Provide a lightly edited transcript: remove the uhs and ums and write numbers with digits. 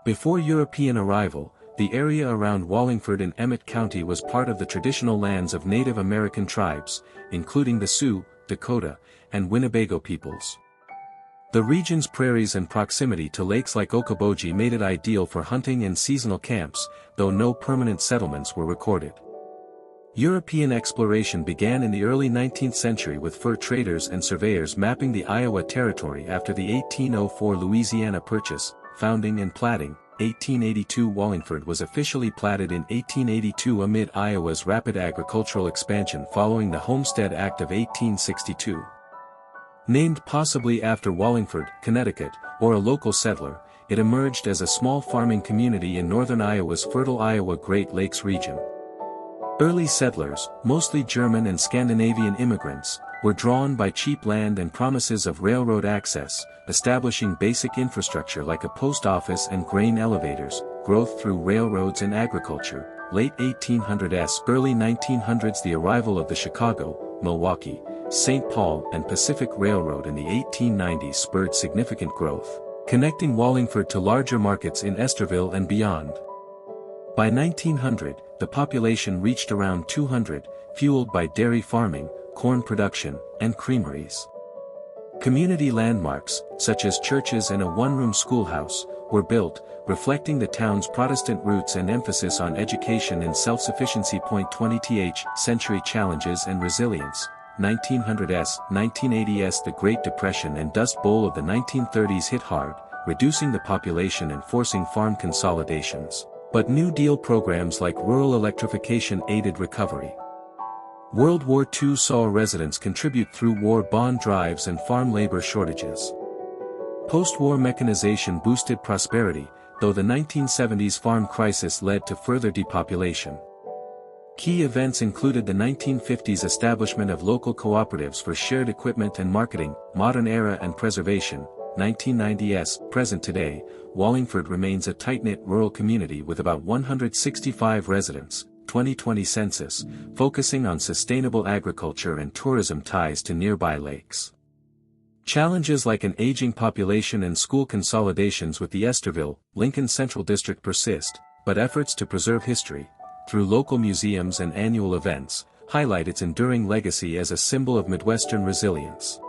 Before European arrival, the area around Wallingford in Emmett County was part of the traditional lands of Native American tribes, including the Sioux, Dakota, and Winnebago peoples. The region's prairies and proximity to lakes like Okoboji made it ideal for hunting and seasonal camps, though no permanent settlements were recorded. European exploration began in the early 19th century with fur traders and surveyors mapping the Iowa Territory after the 1804 Louisiana Purchase, founding and platting. 1882 Wallingford was officially platted in 1882 amid Iowa's rapid agricultural expansion following the Homestead Act of 1862. Named possibly after Wallingford, Connecticut, or a local settler, it emerged as a small farming community in northern Iowa's fertile Iowa Great Lakes region. Early settlers, mostly German and Scandinavian immigrants, were drawn by cheap land and promises of railroad access, establishing basic infrastructure like a post office and grain elevators, growth through railroads and agriculture. Late 1800s, early 1900s The arrival of the Chicago, Milwaukee, St. Paul and Pacific Railroad in the 1890s spurred significant growth, connecting Wallingford to larger markets in Esterville and beyond. By 1900, the population reached around 200, fueled by dairy farming, corn production, and creameries. Community landmarks, such as churches and a one-room schoolhouse, were built, reflecting the town's Protestant roots and emphasis on education and self-sufficiency. 20th century challenges and resilience. 1900s, 1980s The Great Depression and Dust Bowl of the 1930s hit hard, reducing the population and forcing farm consolidations, but New Deal programs like rural electrification aided recovery. World War II saw residents contribute through war bond drives and farm labor shortages. Post-war mechanization boosted prosperity, though the 1970s farm crisis led to further depopulation. Key events included the 1950s establishment of local cooperatives for shared equipment and marketing, modern era and preservation. 1990s, present today, Wallingford remains a tight-knit rural community with about 165 residents. 2020 census, focusing on sustainable agriculture and tourism ties to nearby lakes. Challenges like an aging population and school consolidations with the Esterville, Lincoln Central District persist, but efforts to preserve history, through local museums and annual events, highlight its enduring legacy as a symbol of Midwestern resilience.